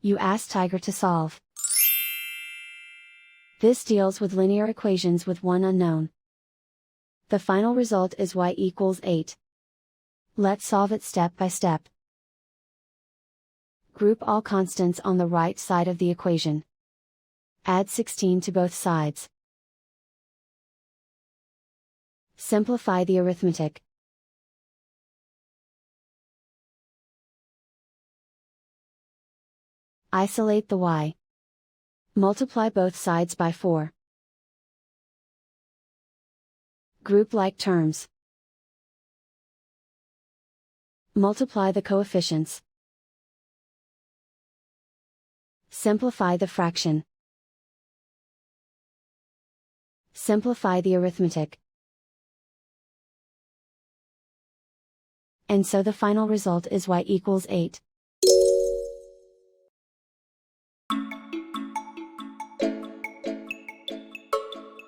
You ask Tiger to solve. This deals with linear equations with one unknown. The final result is y equals 8. Let's solve it step by step. Group all constants on the right side of the equation. Add 16 to both sides. Simplify the arithmetic. Isolate the y. Multiply both sides by 4. Group like terms. Multiply the coefficients. Simplify the fraction. Simplify the arithmetic. And so the final result is y equals 8.